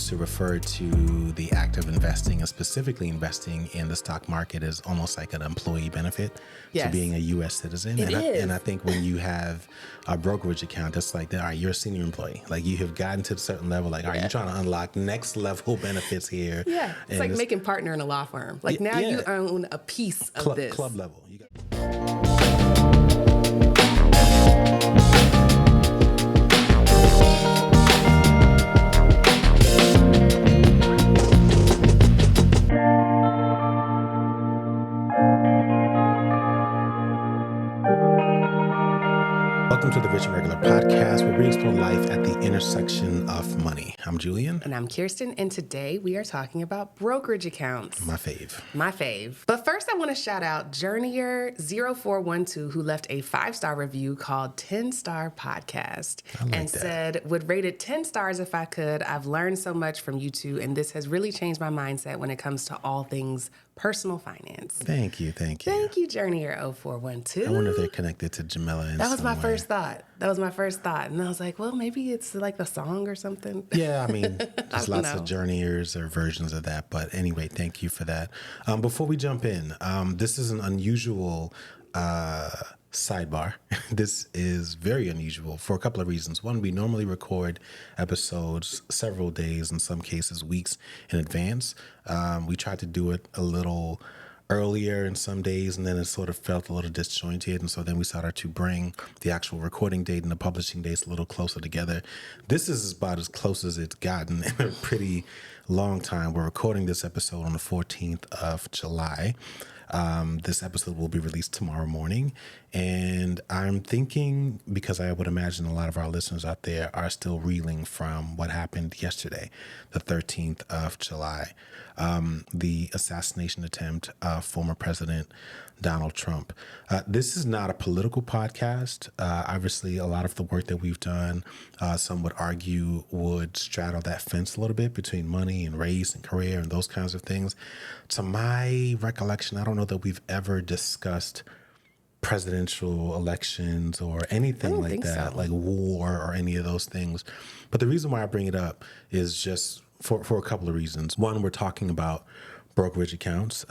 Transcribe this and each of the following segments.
used to refer to the act of investing, and specifically investing in the stock market, as almost like an employee benefit to being a U.S. citizen. And I think when you have a brokerage account, that's like, all right, you're a senior employee. Like, you have gotten to a certain level. Like, all right, you're trying to unlock next level benefits here. Yeah, it's like making partner in a law firm. Like, now you own a piece of this. Club level. You got- Welcome to the Rich and Regular podcast, where we explore life at the intersection of money. I'm Julian. And I'm Kirsten, and today we are talking about brokerage accounts. My fave. But first, I want to shout out Journeyer0412, who left a 5-star review called 10-Star Podcast said, would rate it 10 stars if I could. I've learned so much from you two, and this has really changed my mindset when it comes to all things personal finance. Thank you. Thank you, Journeyer0412. I wonder if they're connected to Jamila in That was some my way. first thought. And I was like, well, maybe it's like the song or something. Yeah, I mean, there's lots of journeyers or versions of that. But anyway, thank you for that. Before we jump in, this is an unusual sidebar. This is very unusual for a couple of reasons. One, we normally record episodes several days, in some cases weeks in advance. We tried to do it a little earlier in some days, and then it sort of felt a little disjointed. And so then we started to bring the actual recording date and the publishing dates a little closer together. This is about as close as it's gotten in a pretty long time. We're recording this episode on the 14th of July. This episode will be released tomorrow morning. And I'm thinking, because I would imagine a lot of our listeners out there are still reeling from what happened yesterday, the 13th of July, the assassination attempt of former President Donald Trump. This is not a political podcast. Obviously, a lot of the work that we've done, some would argue, would straddle that fence a little bit between money and race and career and those kinds of things. To my recollection, I don't know that we've ever discussed presidential elections or anything like that, like war or any of those things. But the reason why I bring it up is just for a couple of reasons. One, we're talking about brokerage accounts,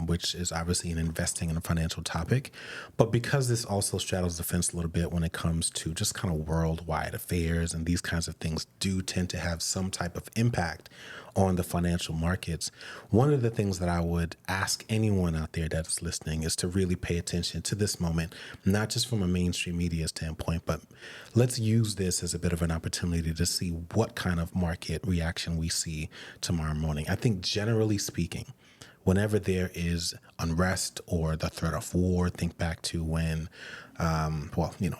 which is obviously an investing in a financial topic. But because this also straddles the fence a little bit when it comes to just kind of worldwide affairs, and these kinds of things do tend to have some type of impact on the financial markets, one of the things that I would ask anyone out there that is listening is to really pay attention to this moment, not just from a mainstream media standpoint, but let's use this as a bit of an opportunity to see what kind of market reaction we see tomorrow morning. I think generally speaking, whenever there is unrest or the threat of war, think back to when,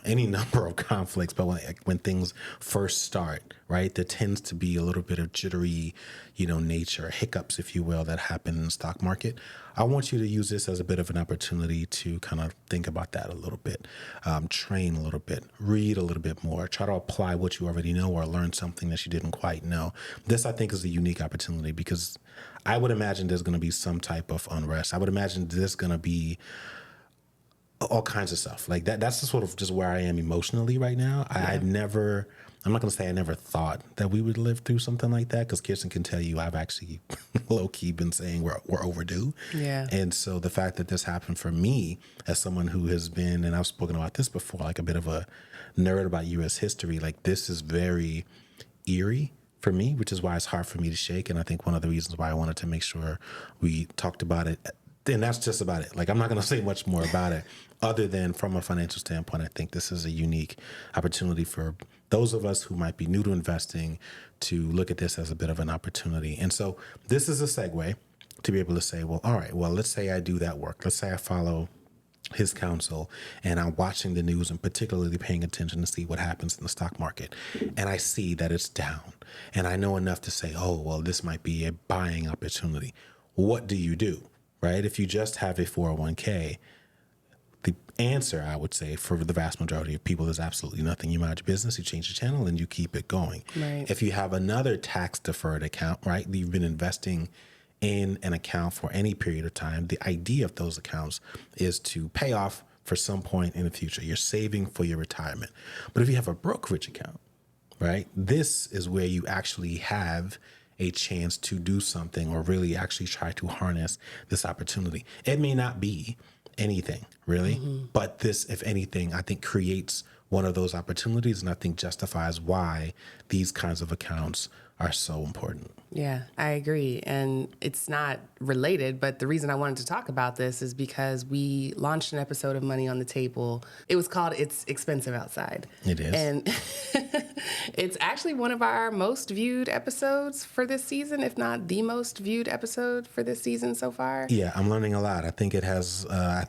any number of conflicts, but when things first start, right, there tends to be a little bit of jittery, nature, hiccups, if you will, that happen in the stock market. I want you to use this as a bit of an opportunity to kind of think about that a little bit, train a little bit, read a little bit more, try to apply what you already know or learn something that you didn't quite know. This, I think, is a unique opportunity because I would imagine there's going to be some type of unrest. I would imagine there's going to be all kinds of stuff like that. That's sort of just where I am emotionally right now. Yeah. I'm not going to say I never thought that we would live through something like that, because Kirsten can tell you I've actually low-key been saying we're overdue. Yeah. And so the fact that this happened for me as someone who has been, and I've spoken about this before, like a bit of a nerd about U.S. history, like this is very eerie for me, which is why it's hard for me to shake. And I think one of the reasons why I wanted to make sure we talked about it, and that's just about it. Like, I'm not going to say much more about it other than from a financial standpoint. I think this is a unique opportunity for those of us who might be new to investing to look at this as a bit of an opportunity. And so this is a segue to be able to say, well, all right, well, let's say I do that work. Let's say I follow his counsel and I'm watching the news and particularly paying attention to see what happens in the stock market. And I see that it's down. And I know enough to say, oh, well, this might be a buying opportunity. What do you do, right? If you just have a 401k, the answer, I would say, for the vast majority of people is absolutely nothing. You mind your business, you change the channel, and you keep it going. Right. If you have another tax-deferred account, right, you've been investing in an account for any period of time, the idea of those accounts is to pay off for some point in the future. You're saving for your retirement. But if you have a brokerage account, right, this is where you actually have a chance to do something or really actually try to harness this opportunity. It may not be anything really, but this, if anything, I think creates one of those opportunities, and I think justifies why these kinds of accounts are so important. Yeah, I agree. And it's not related, but the reason I wanted to talk about this is because we launched an episode of Money on the Table. It was called It's Expensive Outside. It is. And it's actually one of our most viewed episodes for this season, if not the most viewed episode for this season so far. Yeah, I'm learning a lot. I think it has, I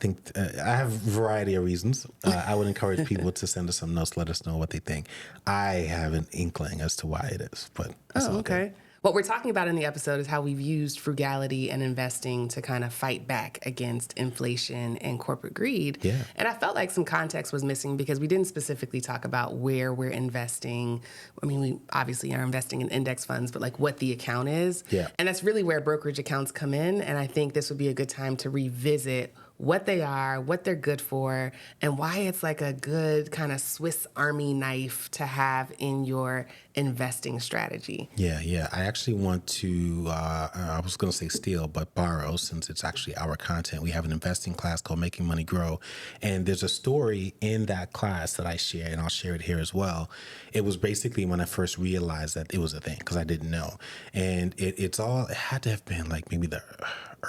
have a variety of reasons. I would encourage people to send us some notes, let us know what they think. I have an inkling as to why it is, but it's all okay. good. What we're talking about in the episode is how we've used frugality and investing to kind of fight back against inflation and corporate greed. Yeah. And I felt like some context was missing because we didn't specifically talk about where we're investing. I mean, we obviously are investing in index funds, but like what the account is. Yeah. And that's really where brokerage accounts come in. And I think this would be a good time to revisit what they are, what they're good for, and why it's like a good kind of Swiss Army knife to have in your investing strategy. Yeah. I actually want to, I was going to say steal, but borrow, since it's actually our content. We have an investing class called Making Money Grow. And there's a story in that class that I share, and I'll share it here as well. It was basically when I first realized that it was a thing, because I didn't know. And it had to have been like maybe the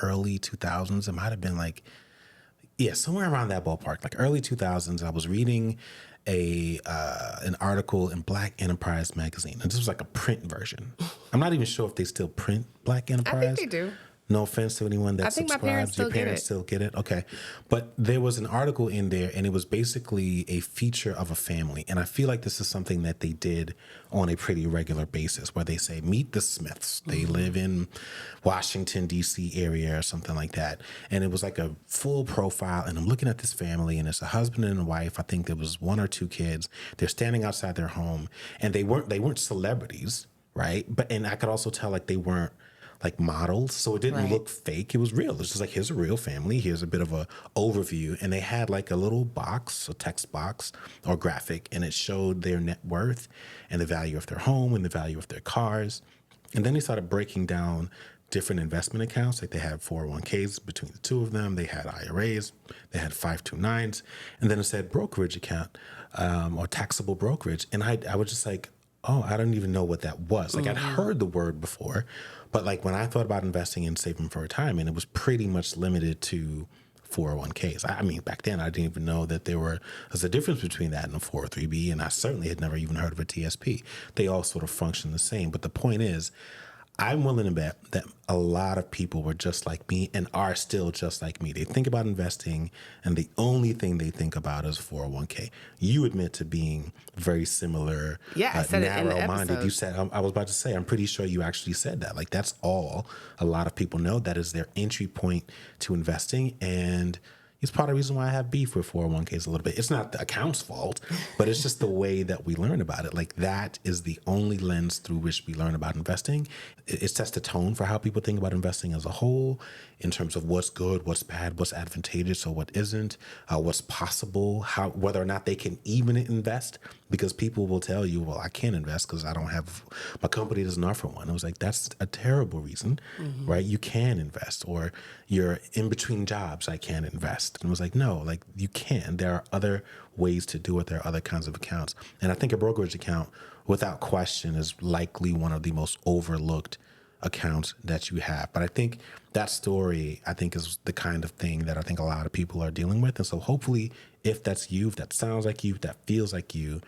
early 2000s. It might have been like, yeah, somewhere around that ballpark, like early 2000s. I was reading an article in Black Enterprise magazine, and this was like a print version. I'm not even sure if they still print Black Enterprise. I think they do. No offense to anyone that subscribes. My parents Your parents still get it? Okay. But there was an article in there, and it was basically a feature of a family. And I feel like this is something that they did on a pretty regular basis, where they say, meet the Smiths. They live in Washington, D.C. area or something like that. And it was like a full profile. And I'm looking at this family, and it's a husband and a wife. I think there was 1 or 2 kids. They're standing outside their home, and they weren't celebrities, right? And I could also tell like they weren't like models, so it didn't look fake. It was real. It's just like, here's a real family. Here's a bit of a overview, and they had like a little box, a text box or graphic, and it showed their net worth and the value of their home and the value of their cars. And then they started breaking down different investment accounts. Like they had 401ks between the two of them. They had IRAs. They had 529s, and then it said brokerage account or taxable brokerage. And I was just like, oh, I don't even know what that was. Like I'd heard the word before, but like when I thought about investing and saving for retirement, it was pretty much limited to 401ks. I mean, back then I didn't even know that there's a difference between that and a 403b, and I certainly had never even heard of a TSP. They all sort of function the same. But the point is, I'm willing to bet that a lot of people were just like me and are still just like me. They think about investing, and the only thing they think about is 401k. You admit to being very similar, I said it in the narrow-minded. episode. You said, I was about to say, I'm pretty sure you actually said that. Like, that's all a lot of people know. That is their entry point to investing, and it's part of the reason why I have beef with 401ks a little bit. It's not the account's fault, but it's just the way that we learn about it. Like, that is the only lens through which we learn about investing. It sets the tone for how people think about investing as a whole, in terms of what's good, what's bad, what's advantageous or what isn't, what's possible, whether or not they can even invest. Because people will tell you, well, I can't invest because my company doesn't offer one. It was like, that's a terrible reason, right? You can invest, or you're in between jobs, I can't invest. And it was like, no, like you can. There are other ways to do it. There are other kinds of accounts. And I think a brokerage account, without question, is likely one of the most overlooked accounts that you have. But I think that story, is the kind of thing that I think a lot of people are dealing with. And so hopefully, if that's you, if that sounds like you, if that feels like you,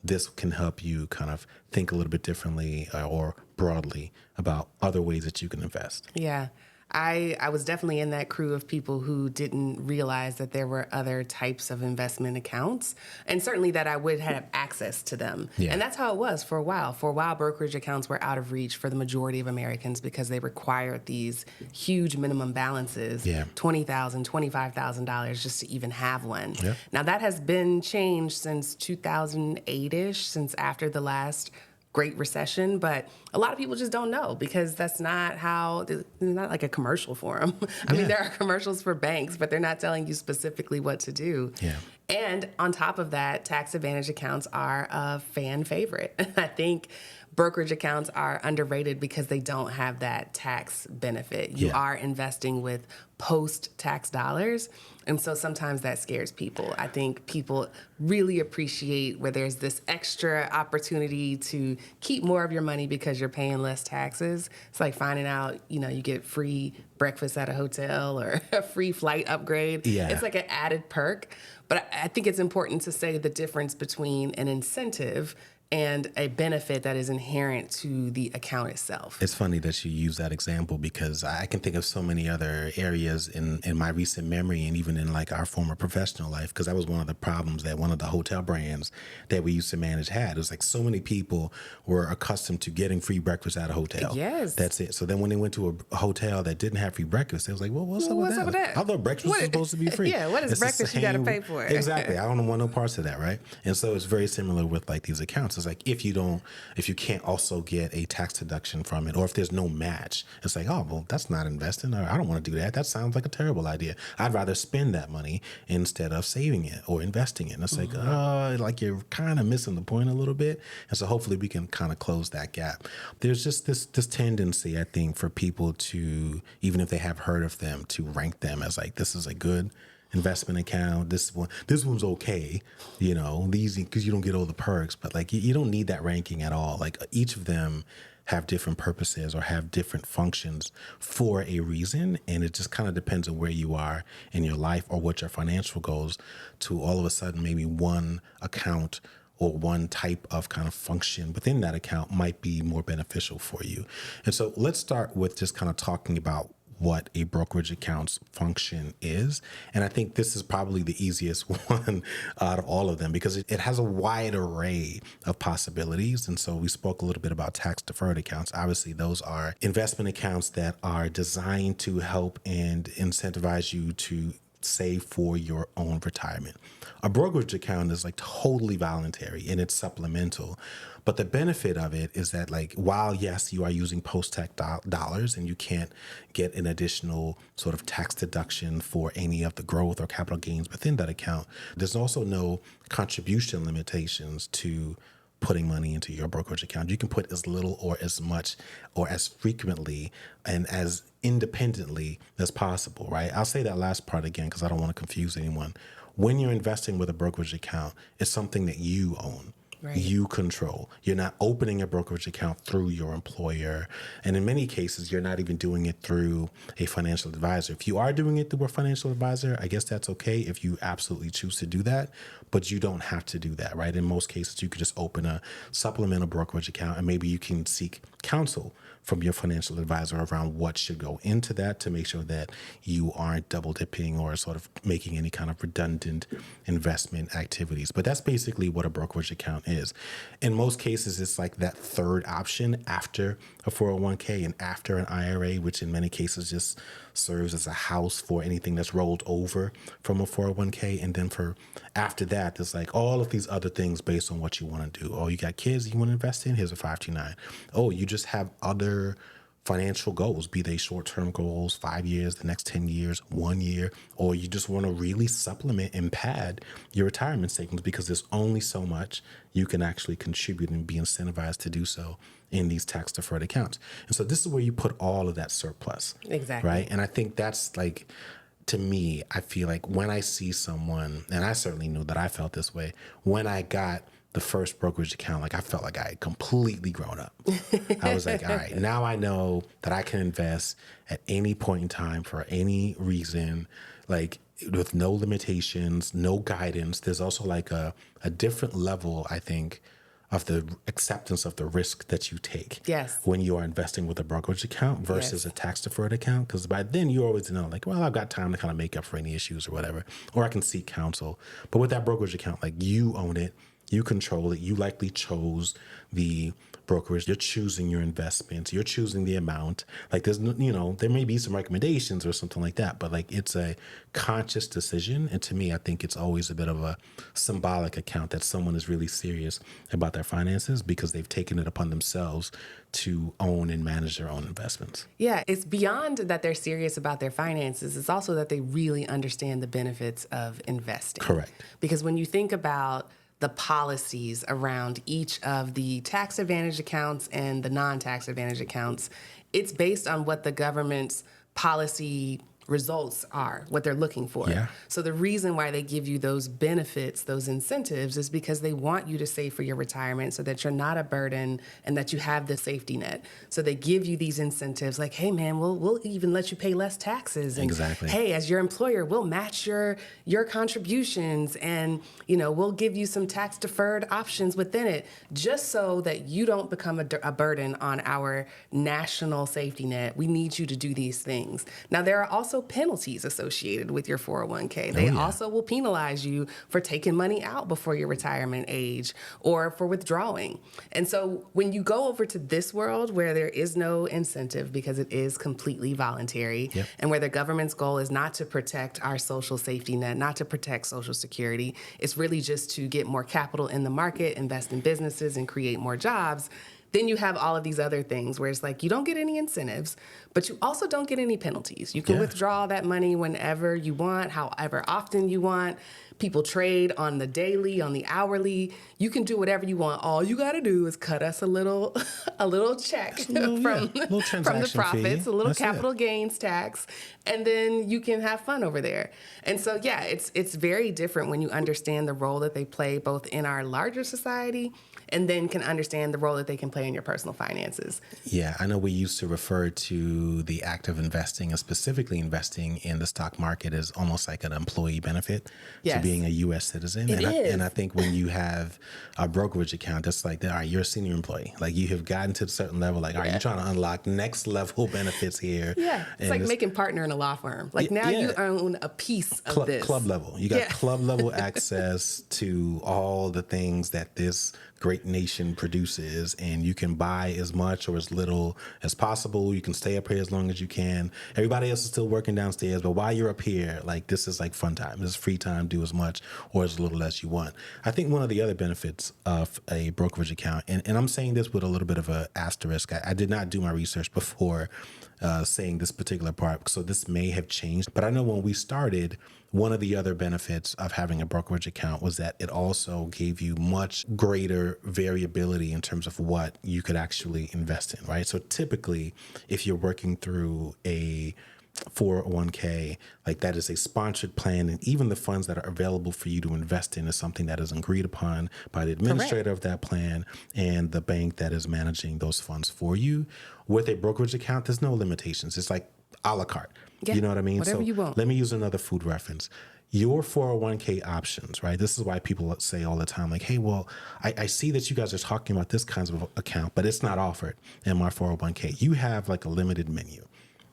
this can help you kind of think a little bit differently or broadly about other ways that you can invest. Yeah. I was definitely in that crew of people who didn't realize that there were other types of investment accounts, and certainly that I would have access to them. Yeah. And that's how it was for a while. For a while, brokerage accounts were out of reach for the majority of Americans because they required these huge minimum balances, $20,000, $25,000 just to even have one. Yeah. Now, that has been changed since 2008-ish, since after the last Great Recession, but a lot of people just don't know because that's not how, there's not like a commercial for them. I mean, there are commercials for banks, but they're not telling you specifically what to do. Yeah. And on top of that, tax advantage accounts are a fan favorite. I think brokerage accounts are underrated because they don't have that tax benefit. You are investing with post-tax dollars. And so sometimes that scares people. I think people really appreciate where there's this extra opportunity to keep more of your money because you're paying less taxes. It's like finding out, you get free breakfast at a hotel or a free flight upgrade. Yeah. It's like an added perk. But I think it's important to say the difference between an incentive and a benefit that is inherent to the account itself. It's funny that you use that example because I can think of so many other areas in my recent memory and even in like our former professional life, because that was one of the problems that one of the hotel brands that we used to manage had. It was like so many people were accustomed to getting free breakfast at a hotel. Yes. That's it. So then when they went to a hotel that didn't have free breakfast, they was like, well, what's up with that? I thought breakfast was supposed to be free. Yeah, what is breakfast you got to pay for? Exactly. I don't want no parts of that, right? And so it's very similar with like these accounts. It's like if you can't also get a tax deduction from it, or if there's no match, it's like, oh, well, that's not investing, or I don't want to do that. That sounds like a terrible idea. I'd rather spend that money instead of saving it or investing it. And it's like you're kind of missing the point a little bit. And so hopefully we can kind of close that gap. There's just this tendency, I think, for people to, even if they have heard of them, to rank them as like, this is a good investment account. This one's okay, these, because you don't get all the perks, but like you don't need that ranking at all. Like each of them have different purposes or have different functions for a reason. And it just kind of depends on where you are in your life or what your financial goals to all of a sudden maybe one account or one type of kind of function within that account might be more beneficial for you. And so let's start with just kind of talking about what a brokerage account's function is. And I think this is probably the easiest one out of all of them because it has a wide array of possibilities. And so we spoke a little bit about tax deferred accounts. Obviously, those are investment accounts that are designed to help and incentivize you to save for your own retirement. A brokerage account is like totally voluntary and it's supplemental. But the benefit of it is that, like, while, yes, you are using post-tax dollars and you can't get an additional sort of tax deduction for any of the growth or capital gains within that account, there's also no contribution limitations to putting money into your brokerage account. You can put as little or as much or as frequently and as independently as possible, right? I'll say that last part again because I don't want to confuse anyone. When you're investing with a brokerage account, it's something that you own. Right. You control. You're not opening a brokerage account through your employer. And in many cases, you're not even doing it through a financial advisor. If you are doing it through a financial advisor, I guess that's okay if you absolutely choose to do that, but you don't have to do that, right? In most cases, you could just open a supplemental brokerage account and maybe you can seek counsel from your financial advisor around what should go into that to make sure that you aren't double dipping or sort of making any kind of redundant investment activities. But that's basically what a brokerage account is. In most cases, it's like that third option after a 401k and after an IRA, which in many cases just serves as a house for anything that's rolled over from a 401k. And then for after that, there's like all of these other things based on what you want to do. Oh, you got kids you want to invest in? Here's a 529. Oh, you just have other financial goals, be they short-term goals, 5 years, the next 10 years, 1 year, or you just want to really supplement and pad your retirement savings because there's only so much you can actually contribute and be incentivized to do so in these tax-deferred accounts. And so this is where you put all of that surplus. Exactly. Right? And I think that's like, to me, I feel like when I see someone, and I certainly knew that I felt this way, when I got the first brokerage account, like I felt like I had completely grown up. I was like, all right, now I know that I can invest at any point in time for any reason, like with no limitations, no guidance. There's also like a different level, I think, of the acceptance of the risk that you take. Yes. When you are investing with a brokerage account versus a tax deferred account. Because by then you always know, like, well, I've got time to kind of make up for any issues or whatever, or I can seek counsel. But with that brokerage account, like you own it. You control it. You likely chose the brokerage. You're choosing your investments. You're choosing the amount. Like there's, there may be some recommendations or something like that, but like it's a conscious decision. And to me, I think it's always a bit of a symbolic account that someone is really serious about their finances because they've taken it upon themselves to own and manage their own investments. Yeah, it's beyond that they're serious about their finances. It's also that they really understand the benefits of investing. Correct. Because when you think about the policies around each of the tax advantage accounts and the non-tax advantage accounts, it's based on what the government's policy results are, what they're looking for. Yeah. So the reason why they give you those benefits, those incentives, is because they want you to save for your retirement so that you're not a burden and that you have the safety net. So they give you these incentives like, hey man, we'll even let you pay less taxes. And Exactly. hey, as your employer, we'll match your contributions, and we'll give you some tax deferred options within it, just so that you don't become a burden on our national safety net. We need you to do these things. Now, there are also penalties associated with your 401k. They also will penalize you for taking money out before your retirement age or for withdrawing. And so when you go over to this world where there is no incentive because it is completely voluntary, and where the government's goal is not to protect our social safety net, not to protect Social Security, it's really just to get more capital in the market, invest in businesses, and create more jobs. Then you have all of these other things where it's like you don't get any incentives, but you also don't get any penalties. You can withdraw that money whenever you want, however often you want. People trade on the daily, on the hourly. You can do whatever you want. All you got to do is cut us a little check from the profits, a little capital gains tax, and then you can have fun over there. And so, it's very different when you understand the role that they play both in our larger society and then can understand the role that they can play in your personal finances. Yeah, I know we used to refer to the act of investing, and specifically investing in the stock market, as almost like an employee benefit to being a U.S. citizen. And I think when you have a brokerage account, that's like, all right, you're a senior employee. Like, you have gotten to a certain level. Like, all right, you're trying to unlock next level benefits here. Yeah, it's like making partner in a law firm. Like, now you own a piece of this. Club level. You got club level access to all the things that this great nation produces, and you can buy as much or as little as possible. You can stay up here as long as you can. Everybody else is still working downstairs, but while you're up here, like, this is like fun time. This is free time. Do as much or as little as you want. I think one of the other benefits of a brokerage account, and I'm saying this with a little bit of an asterisk, I did not do my research before saying this particular part, so this may have changed, but I know when we started, one of the other benefits of having a brokerage account was that it also gave you much greater variability in terms of what you could actually invest in, right? So typically, if you're working through a 401k, like, that is a sponsored plan, and even the funds that are available for you to invest in is something that is agreed upon by the administrator of that plan and the bank that is managing those funds for you. With a brokerage account, there's no limitations. It's like a la carte. Yeah, you know what I mean? Whatever you want. Let me use another food reference. Your 401k options, right? This is why people say all the time, like, hey, well, I see that you guys are talking about this kind of account, but it's not offered in my 401k. You have like a limited menu,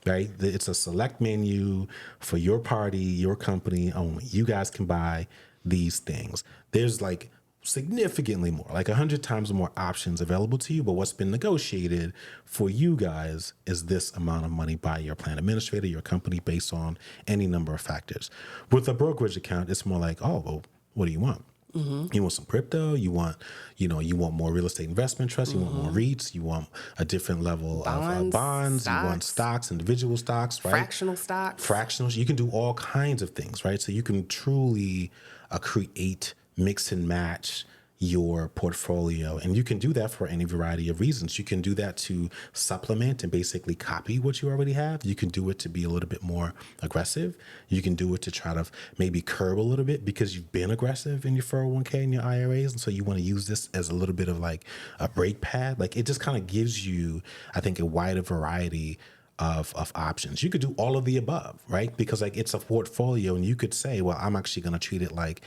right? It's a select menu for your party, your company only. You guys can buy these things. There's like significantly more, like 100 times more options available to you. But what's been negotiated for you guys is this amount of money by your plan administrator, your company, based on any number of factors. With a brokerage account, it's more like, oh, well, what do you want? You want some crypto? You want more real estate investment trusts? You want more REITs? You want a different level of bonds? Stocks. You want stocks, individual stocks, right? Fractional stocks. Fractionals. You can do all kinds of things, right? So you can truly create, mix and match your portfolio. And you can do that for any variety of reasons. You can do that to supplement and basically copy what you already have. You can do it to be a little bit more aggressive. You can do it to try to maybe curb a little bit because you've been aggressive in your 401k and your IRAs. And so you want to use this as a little bit of like a brake pad. Like, it just kind of gives you, I think, a wider variety of options. You could do all of the above, right? Because like, it's a portfolio, and you could say, well, I'm actually going to treat it like,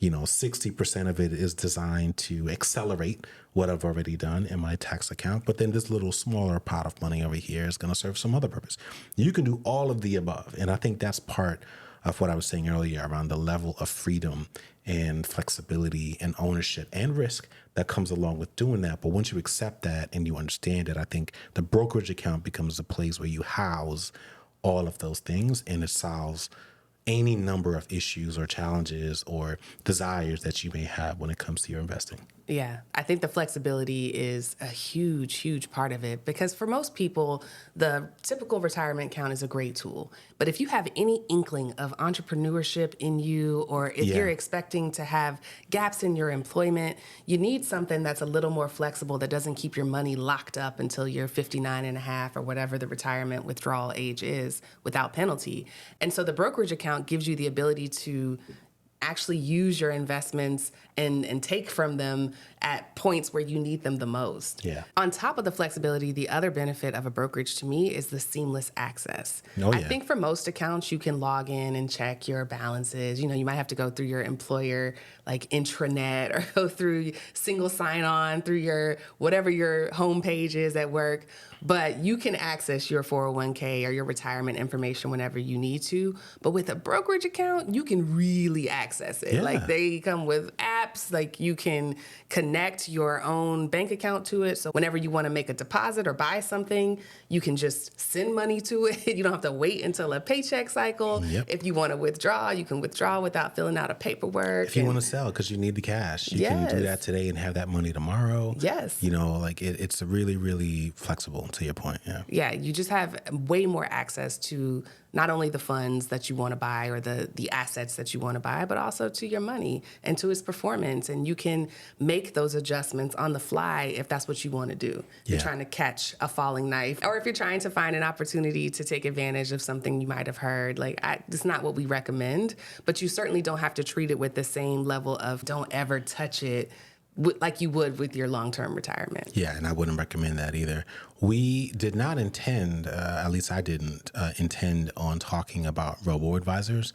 60% of it is designed to accelerate what I've already done in my tax account. But then this little smaller pot of money over here is going to serve some other purpose. You can do all of the above. And I think that's part of what I was saying earlier around the level of freedom and flexibility and ownership and risk that comes along with doing that. But once you accept that and you understand it, I think the brokerage account becomes a place where you house all of those things, and it solves any number of issues or challenges or desires that you may have when it comes to your investing. Yeah, I think the flexibility is a huge, huge part of it because for most people, the typical retirement account is a great tool. But if you have any inkling of entrepreneurship in you, or if you're expecting to have gaps in your employment, you need something that's a little more flexible that doesn't keep your money locked up until you're 59 and a half or whatever the retirement withdrawal age is without penalty. And so the brokerage account gives you the ability to actually use your investments and take from them at points where you need them the most. Yeah. On top of the flexibility, the other benefit of a brokerage to me is the seamless access. I think for most accounts, you can log in and check your balances. You know, you might have to go through your employer like intranet or go through single sign-on through your whatever your home page is at work. But you can access your 401k or your retirement information whenever you need to. But with a brokerage account, you can really access it. Yeah. Like they come with apps, like you can connect your own bank account to it. So whenever you want to make a deposit or buy something, you can just send money to it. You don't have to wait until a paycheck cycle. Yep. If you want to withdraw, you can withdraw without filling out a paperwork. If you want to sell because you need the cash, you can do that today and have that money tomorrow. Yes. You know, like it's really, really flexible to your point. Yeah. Yeah, you just have way more access to not only the funds that you want to buy or the assets that you want to buy, but also to your money and to its performance. And you can make those adjustments on the fly if that's what you want to do. You're trying to catch a falling knife, or if you're trying to find an opportunity to take advantage of something you might have heard. Like, it's not what we recommend, but you certainly don't have to treat it with the same level of don't ever touch it like you would with your long-term retirement. Yeah, and I wouldn't recommend that either. We did not intend, at least I didn't intend on talking about Robo Advisors,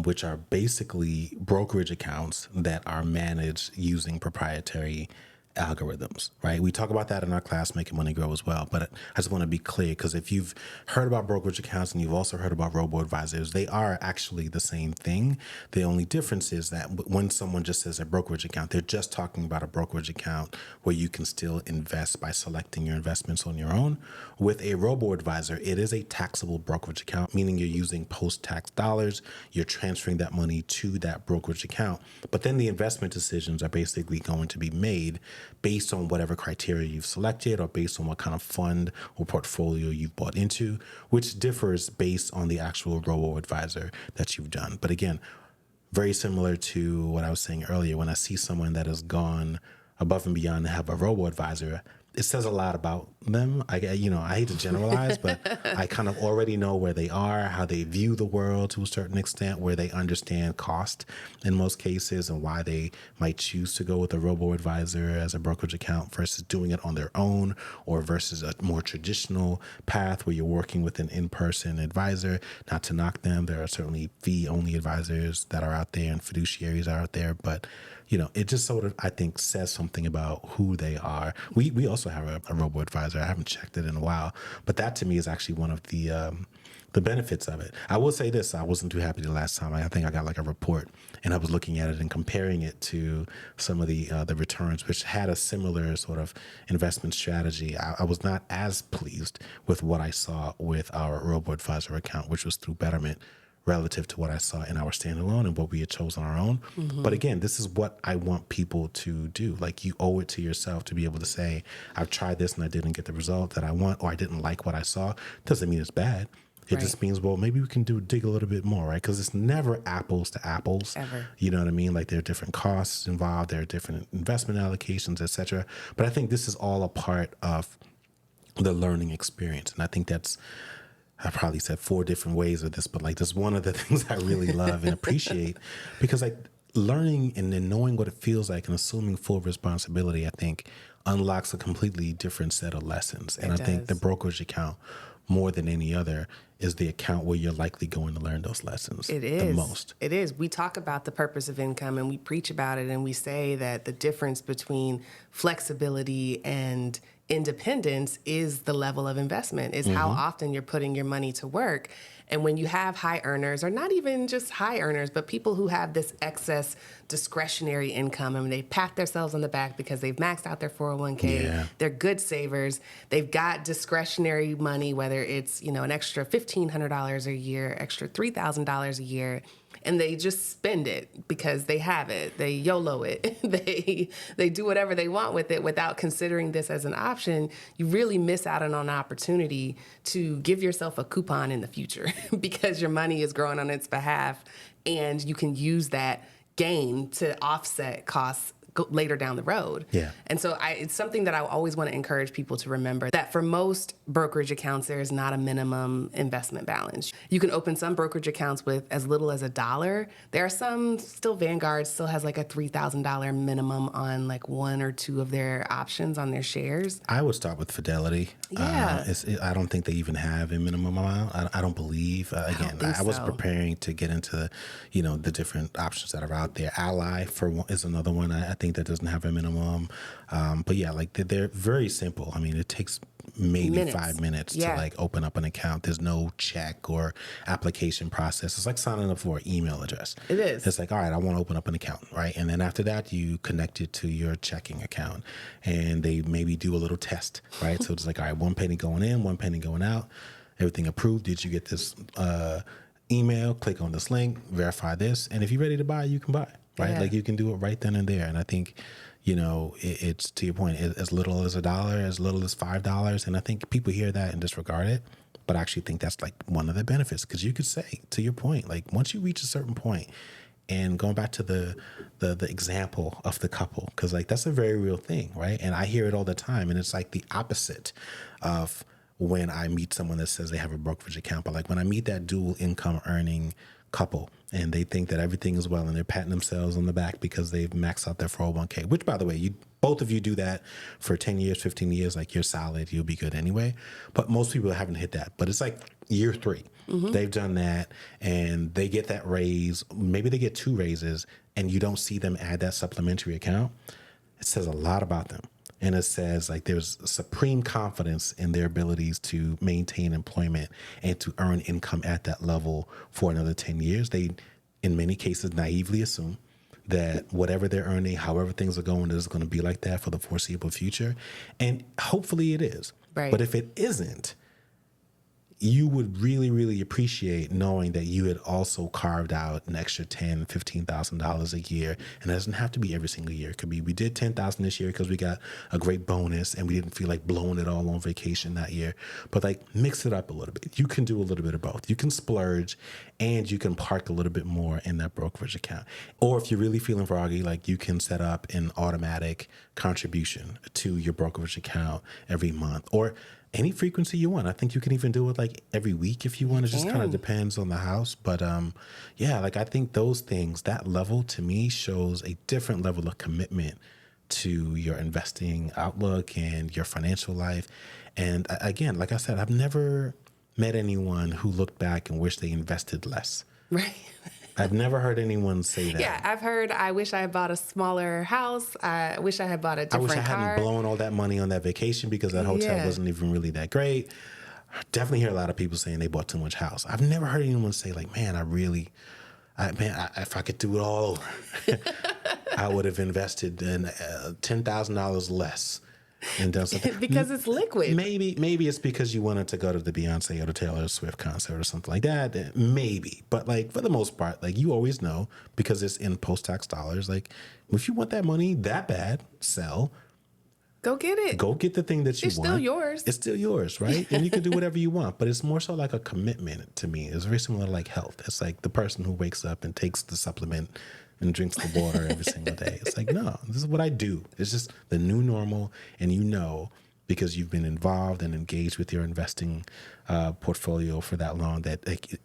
which are basically brokerage accounts that are managed using proprietary algorithms, right? We talk about that in our class, Making Money Grow as well. But I just want to be clear, because if you've heard about brokerage accounts and you've also heard about robo advisors, they are actually the same thing. The only difference is that when someone just says a brokerage account, they're just talking about a brokerage account where you can still invest by selecting your investments on your own. With a robo advisor, it is a taxable brokerage account, meaning you're using post-tax dollars. You're transferring that money to that brokerage account. But then the investment decisions are basically going to be made based on whatever criteria you've selected or based on what kind of fund or portfolio you've bought into, which differs based on the actual robo-advisor that you've done. But again, very similar to what I was saying earlier, when I see someone that has gone above and beyond to have a robo-advisor, it says a lot about them. I hate to generalize, but I kind of already know where they are, how they view the world to a certain extent, where they understand cost in most cases and why they might choose to go with a robo-advisor as a brokerage account versus doing it on their own, or versus a more traditional path where you're working with an in-person advisor. Not to knock them. There are certainly fee-only advisors that are out there and fiduciaries are out there, but it just sort of, I think, says something about who they are. We also have a robo-advisor. I haven't checked it in a while, but that to me is actually one of the benefits of it. I will say this, I wasn't too happy the last time. I think I got like a report and I was looking at it and comparing it to some of the returns, which had a similar sort of investment strategy. I was not as pleased with what I saw with our robo-advisor account, which was through Betterment, relative to what I saw in our standalone and what we had chosen on our own. Mm-hmm. But again, this is what I want people to do. Like, you owe it to yourself to be able to say, I've tried this and I didn't get the result that I want, or I didn't like what I saw. Doesn't mean it's bad. It just means, well, maybe we can dig a little bit more, right? Because it's never apples to apples. Ever. You know what I mean? Like, there are different costs involved. There are different investment allocations, et cetera. But I think this is all a part of the learning experience. And I think I probably said 4 different ways of this, but like, that's one of the things I really love and appreciate, because like learning and then knowing what it feels like and assuming full responsibility, I think unlocks a completely different set of lessons. And I think the brokerage account, more than any other, is the account where you're likely going to learn those lessons the most. It is. We talk about the purpose of income and we preach about it, and we say that the difference between flexibility and independence is the level of investment, is how often you're putting your money to work. And when you have high earners, or not even just high earners, but people who have this excess discretionary income, and they pat themselves on the back because they've maxed out their 401k, they're good savers, they've got discretionary money, whether it's, an extra $1,500 a year, extra $3,000 a year. and they just spend it because they have it. They YOLO it. They do whatever they want with it without considering this as an option. You really miss out on an opportunity to give yourself a coupon in the future because your money is growing on its behalf, and you can use that gain to offset costs later down the road. Yeah. And so it's something that I always want to encourage people to remember, that for most brokerage accounts, there is not a minimum investment balance. You can open some brokerage accounts with as little as $1. There are some, still Vanguard still has like a $3,000 minimum on like one or two of their options on their shares. I would start with Fidelity. Yeah. I don't think they even have a minimum amount. I don't believe. I was preparing to get into, the different options that are out there. Ally is another one. I think that doesn't have a minimum. But yeah, like they're very simple. I mean, it takes maybe 5 minutes to like open up an account. There's no check or application process. It's like signing up for an email address. It is. It's like, all right, I want to open up an account, right? And then after that, you connect it to your checking account, and they maybe do a little test, right? So it's like, all right, 1 penny going in, 1 penny going out. Everything approved. Did you get this email? Click on this link, verify this, and if you're ready to buy, you can buy, right? Like you can do it right then and there. And I think, it's, to your point, as little as $1, as little as $5. And I think people hear that and disregard it, but I actually think that's like one of the benefits, because you could say, to your point, like once you reach a certain point, and going back to the example of the couple, because like that's a very real thing, right? And I hear it all the time, and it's like the opposite of when I meet someone that says they have a brokerage account. But like when I meet that dual income earning couple and they think that everything is well and they're patting themselves on the back because they've maxed out their 401k, which, by the way, both of you do that for 10 years, 15 years, like you're solid, you'll be good anyway. But most people haven't hit that. But it's like year 3. Mm-hmm. They've done that and they get that raise. Maybe they get 2 raises and you don't see them add that supplementary account. It says a lot about them. And it says like there's supreme confidence in their abilities to maintain employment and to earn income at that level for another 10 years. They, in many cases, naively assume that whatever they're earning, however things are going, is going to be like that for the foreseeable future. And hopefully it is. Right. But if it isn't, you would really, really appreciate knowing that you had also carved out an extra $10,000, $15,000 a year. And it doesn't have to be every single year. It could be, we did $10,000 this year because we got a great bonus and we didn't feel like blowing it all on vacation that year. But like mix it up a little bit. You can do a little bit of both. You can splurge and you can park a little bit more in that brokerage account. Or if you're really feeling froggy, like you can set up an automatic contribution to your brokerage account every month, or any frequency you want. I think you can even do it like every week if you want. It just kind of depends on the house. But like I think those things, that level to me shows a different level of commitment to your investing outlook and your financial life. And again, like I said, I've never met anyone who looked back and wished they invested less. Right. I've never heard anyone say that. Yeah, I've heard, I wish I had bought a smaller house. I wish I had bought a different car. I wish I hadn't blown all that money on that vacation because that hotel wasn't even really that great. I definitely hear a lot of people saying they bought too much house. I've never heard anyone say like, man, if I could do it all over, I would have invested in $10,000 less. And done something. Because it's liquid. Maybe it's because you wanted to go to the Beyonce or the Taylor Swift concert or something like that. Maybe. But like for the most part, like you always know, because it's in post-tax dollars, like if you want that money that bad, sell. Go get it. Go get the thing that you want. It's still yours. It's still yours, right? And you can do whatever you want. But it's more so like a commitment to me. It's very similar to like health. It's like the person who wakes up and takes the supplement and drinks the water every single day. It's like, no, this is what I do. It's just the new normal. And because you've been involved and engaged with your investing portfolio for that long, that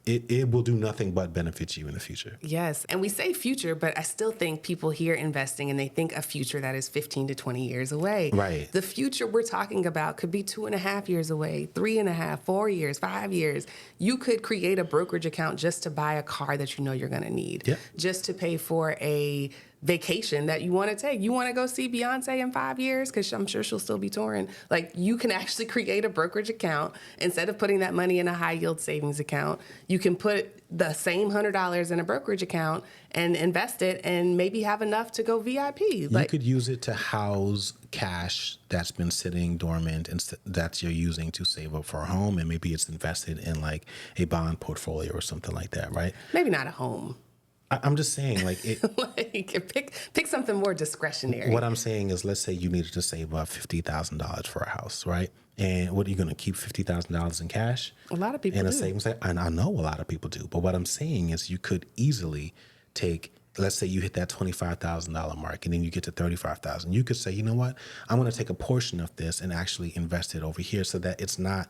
it will do nothing but benefit you in the future. Yes. And we say future, but I still think people hear investing and they think a future that is 15 to 20 years away. Right. The future we're talking about could be 2.5 years away, 3.5, 4 years, 5 years. You could create a brokerage account just to buy a car that you know you're going to need, just to pay for a vacation that you want to take. You want to go see Beyonce in 5 years because I'm sure she'll still be touring. Like you can actually create a brokerage account. Instead of putting that money in a high yield savings account, you can put the same $100 in a brokerage account and invest it and maybe have enough to go VIP. You could use it to house cash that's been sitting dormant and that you're using to save up for a home, and maybe it's invested in like a bond portfolio or something like that, right? Maybe not a home. I'm just saying, like, Like, pick something more discretionary. what I'm saying is, let's say you needed to save up $50,000 for a house, right? And what are you going to keep $50,000 in cash? A lot of people In a do. savings? And I know a lot of people do. But what I'm saying is, you could easily take, let's say you hit that $25,000 mark and then you get to 35,000. You could say, you know what? I'm going to take a portion of this and actually invest it over here so that it's not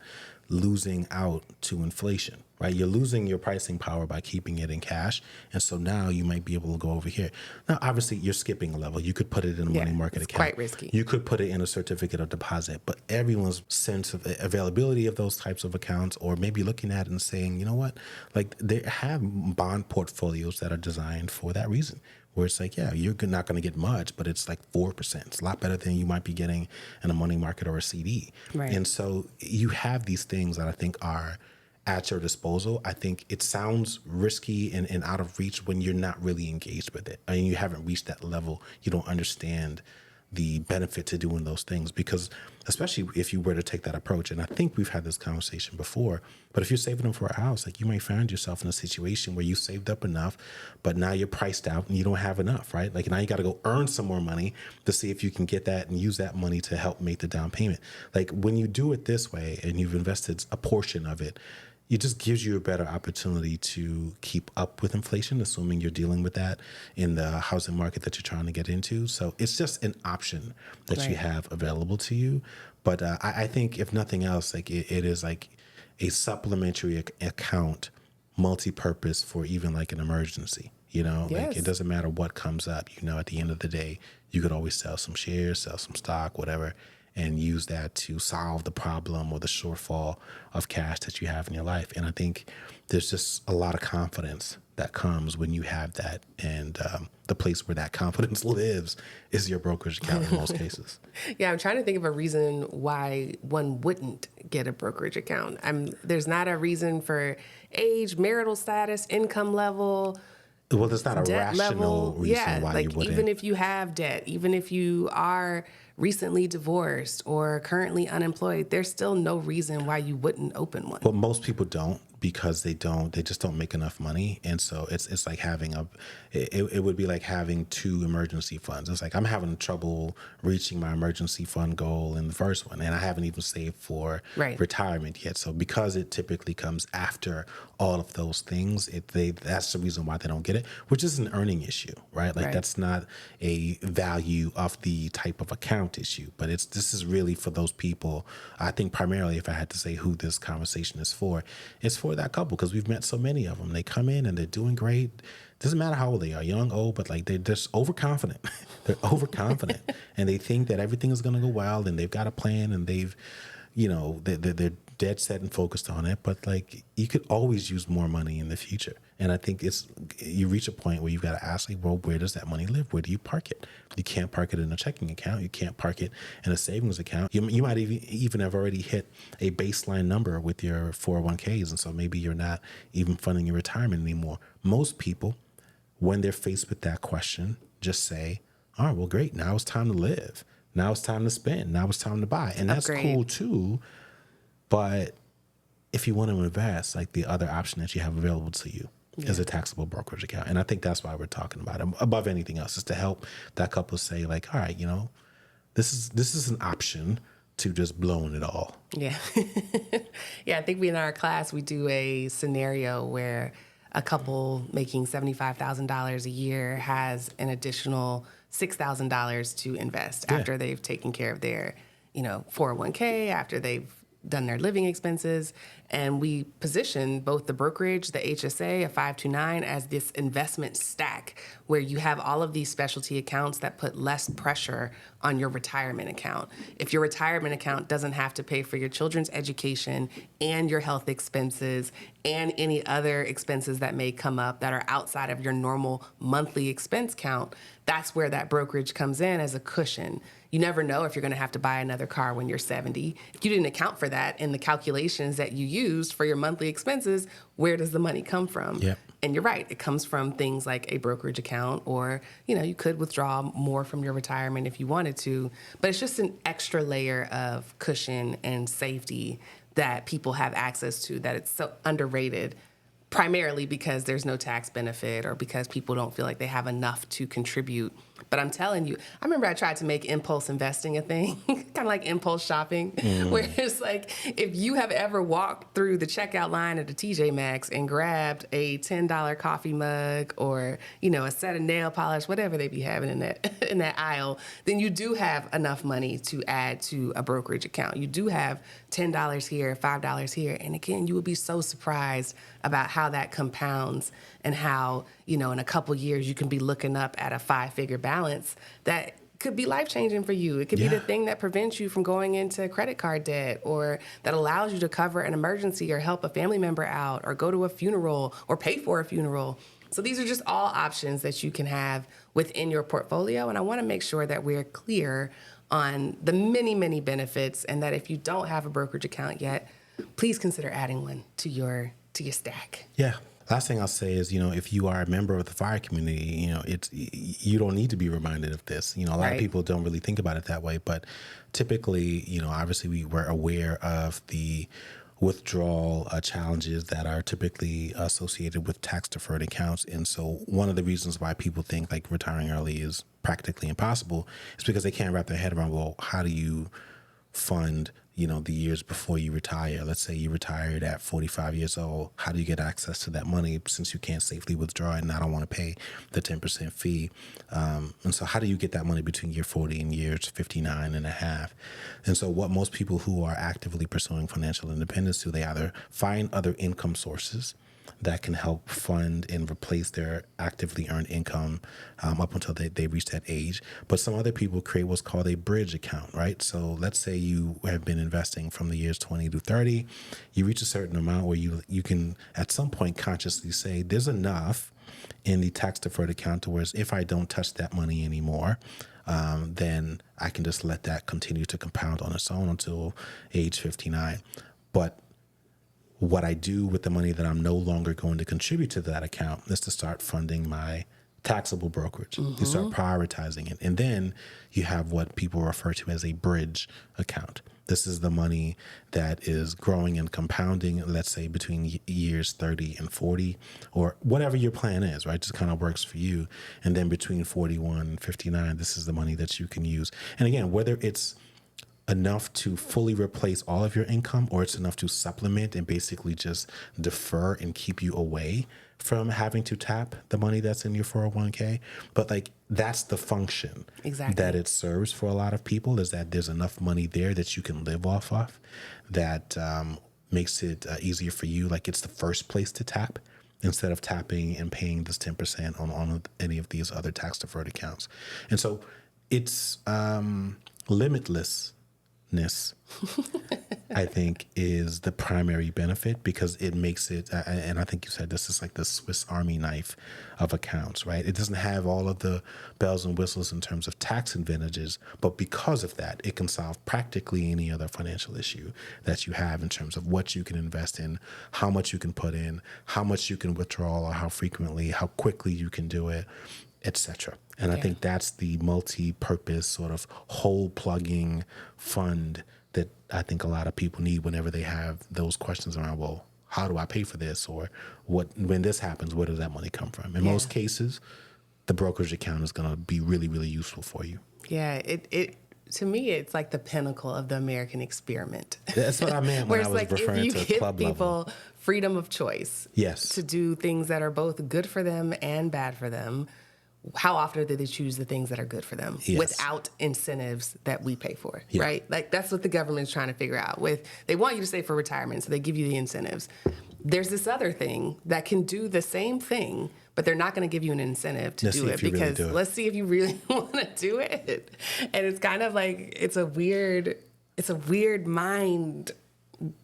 losing out to inflation, right? You're losing your pricing power by keeping it in cash. And so now you might be able to go over here. Now, obviously, you're skipping a level. You could put it in a money market account. Quite risky. You could put it in a certificate of deposit, but everyone's sense of availability of those types of accounts, or maybe looking at it and saying, you know what, like they have bond portfolios that are designed for that reason, where it's like, yeah, you're not going to get much, but it's like 4%. It's a lot better than you might be getting in a money market or a CD. Right. And so you have these things that I think are at your disposal. I think it sounds risky and out of reach when you're not really engaged with it. I mean, you haven't reached that level. You don't understand the benefit to doing those things, because especially if you were to take that approach, and I think we've had this conversation before, but if you're saving them for a house, like you might find yourself in a situation where you saved up enough, but now you're priced out and you don't have enough, right? Like now you got to go earn some more money to see if you can get that and use that money to help make the down payment. Like when you do it this way and you've invested a portion of it, it just gives you a better opportunity to keep up with inflation, assuming you're dealing with that in the housing market that you're trying to get into. So it's just an option that you have available to you. But I think if nothing else, like it is like a supplementary account, multi-purpose for even like an emergency. You know, like it doesn't matter what comes up. You know, at the end of the day, you could always sell some shares, sell some stock, whatever, and use that to solve the problem or the shortfall of cash that you have in your life. And I think there's just a lot of confidence that comes when you have that. And the place where that confidence lives is your brokerage account in most cases. Yeah, I'm trying to think of a reason why one wouldn't get a brokerage account. There's not a reason for age, marital status, income level. Well, there's not a rational reason why you wouldn't. Even if you have debt, even if you are recently divorced or currently unemployed, there's still no reason why you wouldn't open one. Well, most people don't, because they just don't make enough money. And so it's like having it would be like having two emergency funds. It's like I'm having trouble reaching my emergency fund goal in the first one, and I haven't even saved for retirement yet. So because it typically comes after all of those things, that's the reason why they don't get it, which is an earning issue, right? Like that's not a value of the type of account issue, but this is really for those people. I think primarily, if I had to say who this conversation is for, it's for that couple, because we've met so many of them. They come in and they're doing great. Doesn't matter how old they are, young, old, but like they're just overconfident. They're overconfident, and they think that everything is going to go well, and they've got a plan, and they're dead set and focused on it. But like you could always use more money in the future. And I think you reach a point where you've got to ask, like, well, where does that money live? Where do you park it? You can't park it in a checking account. You can't park it in a savings account. You might even have already hit a baseline number with your 401ks. And so maybe you're not even funding your retirement anymore. Most people, when they're faced with that question, just say, all right, well, great. Now it's time to live. Now it's time to spend. Now it's time to buy. And that's cool too. But if you want to invest, like the other option that you have available to you is a taxable brokerage account. And I think that's why we're talking about it above anything else, is to help that couple say like, all right, this is an option to just blowing it all. Yeah. Yeah. I think in our class, we do a scenario where a couple making $75,000 a year has an additional $6,000 to invest after they've taken care of their, 401k, after they've done their living expenses. And we position both the brokerage, the HSA, a 529 as this investment stack where you have all of these specialty accounts that put less pressure on your retirement account. If your retirement account doesn't have to pay for your children's education and your health expenses and any other expenses that may come up that are outside of your normal monthly expense count, that's where that brokerage comes in as a cushion. You never know if you're going to have to buy another car when you're 70. If you didn't account for that in the calculations that you used for your monthly expenses, where does the money come from? Yep. And you're right. It comes from things like a brokerage account, or, you could withdraw more from your retirement if you wanted to. But it's just an extra layer of cushion and safety that people have access to, that it's so underrated. primarily because there's no tax benefit or because people don't feel like they have enough to contribute. But I'm telling you, I remember I tried to make impulse investing a thing, kind of like impulse shopping, where it's like if you have ever walked through the checkout line at the TJ Maxx and grabbed a $10 coffee mug or, a set of nail polish, whatever they be having in that aisle, then you do have enough money to add to a brokerage account. You do have $10 here, $5 here. And again, you would be so surprised about how that compounds and how, in a couple years you can be looking up at a 5-figure balance that could be life-changing for you. It could be the thing that prevents you from going into credit card debt, or that allows you to cover an emergency or help a family member out or go to a funeral or pay for a funeral. So these are just all options that you can have within your portfolio. And I want to make sure that we're clear on the many, many benefits, and that if you don't have a brokerage account yet, please consider adding one to your stack. Yeah. Last thing I'll say is, if you are a member of the FIRE community, you don't need to be reminded of this. A lot of people don't really think about it that way, but typically, obviously we're aware of the withdrawal challenges that are typically associated with tax deferred accounts. And so one of the reasons why people think like retiring early is practically impossible is because they can't wrap their head around, well, how do you fund the years before you retire? Let's say you retired at 45 years old. How do you get access to that money since you can't safely withdraw it and I don't want to pay the 10% fee? And so how do you get that money between year 40 and years 59 and a half? And so what most people who are actively pursuing financial independence do, they either find other income sources that can help fund and replace their actively earned income up until they reach that age. But some other people create what's called a bridge account, right? So let's say you have been investing from the years 20 to 30. You reach a certain amount where you can at some point consciously say there's enough in the tax deferred account to where if I don't touch that money anymore, then I can just let that continue to compound on its own until age 59. But what I do with the money that I'm no longer going to contribute to that account is to start funding my taxable brokerage. You start prioritizing it. And then you have what people refer to as a bridge account. This is the money that is growing and compounding, let's say between years 30 and 40, or whatever your plan is, right? Just kind of works for you. And then between 41 and 59, this is the money that you can use. And again, whether it's enough to fully replace all of your income or it's enough to supplement and basically just defer and keep you away from having to tap the money that's in your 401k. But like that's the function that it serves for a lot of people, is that there's enough money there that you can live off of that makes it easier for you. Like it's the first place to tap instead of tapping and paying this 10% on any of these other tax deferred accounts. And so it's limitless. I think is the primary benefit, because it makes it, and I think you said this is like the Swiss Army knife of accounts, right? It doesn't have all of the bells and whistles in terms of tax advantages, but because of that, it can solve practically any other financial issue that you have in terms of what you can invest in, how much you can put in, how much you can withdraw, or how frequently, how quickly you can do it, etc. And I think that's the multi-purpose sort of hole plugging fund that I think a lot of people need whenever they have those questions around, well, how do I pay for this? Or when this happens, where does that money come from? In most cases, the brokerage account is going to be really, really useful for you. Yeah, it to me, it's like the pinnacle of the American experiment. That's what I meant when I was referring to club level. If you give people freedom of choice to do things that are both good for them and bad for them, how often do they choose the things that are good for them without incentives that we pay for, right? Like that's what the government's trying to figure out. They want you to save for retirement, so they give you the incentives. There's this other thing that can do the same thing, but they're not going to give you an incentive to do it, because let's see if you really want to do it. And it's kind of like it's a weird mind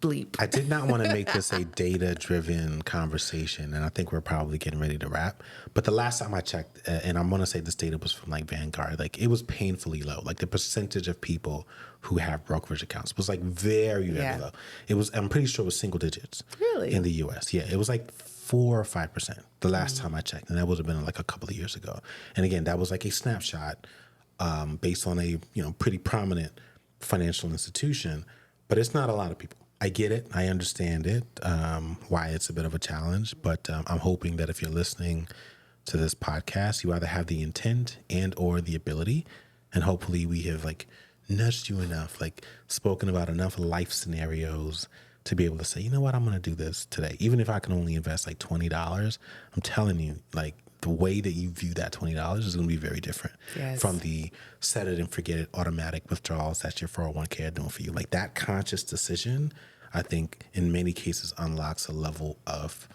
bleep. I did not want to make this a data-driven conversation, and I think we're probably getting ready to wrap. But the last time I checked, and I'm going to say this data was from like Vanguard, like it was painfully low. Like the percentage of people who have brokerage accounts was like very, very low. It was, I'm pretty sure it was single digits in the U.S. Yeah, it was like 4 or 5% the last time I checked, and that would have been like a couple of years ago. And again, that was like a snapshot based on a pretty prominent financial institution, but it's not a lot of people. I get it. I understand it, why it's a bit of a challenge. But I'm hoping that if you're listening to this podcast, you either have the intent and or the ability. And hopefully we have like nudged you enough, like spoken about enough life scenarios to be able to say, you know what, I'm going to do this today. Even if I can only invest like $20, I'm telling you, like the way that you view that $20 is going to be very different from the set it and forget it automatic withdrawals that your 401k are doing for you. Like that conscious decision, I think in many cases unlocks a level of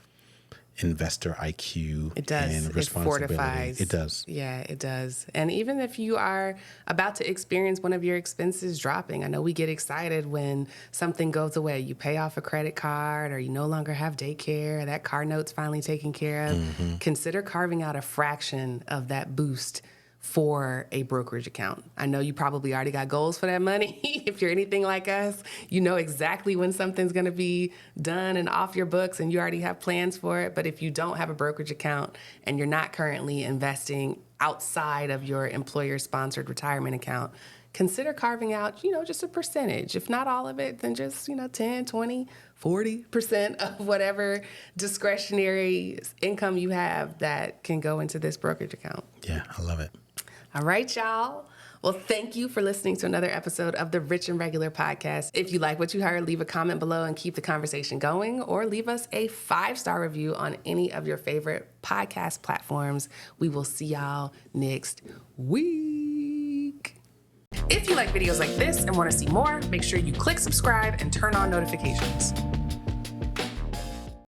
investor IQ and responsibility. It fortifies. It does. Yeah, it does. And even if you are about to experience one of your expenses dropping, I know we get excited when something goes away. You pay off a credit card or you no longer have daycare, that car note's finally taken care of. Mm-hmm. Consider carving out a fraction of that boost for a brokerage account. I know you probably already got goals for that money. If you're anything like us, you know exactly when something's going to be done and off your books and you already have plans for it. But if you don't have a brokerage account and you're not currently investing outside of your employer-sponsored retirement account, consider carving out, just a percentage. If not all of it, then just, 10, 20, 40% of whatever discretionary income you have that can go into this brokerage account. Yeah, I love it. All right, y'all. Well, thank you for listening to another episode of the Rich and Regular podcast. If you like what you heard, leave a comment below and keep the conversation going, or leave us a 5-star review on any of your favorite podcast platforms. We will see y'all next week. If you like videos like this and want to see more, make sure you click subscribe and turn on notifications.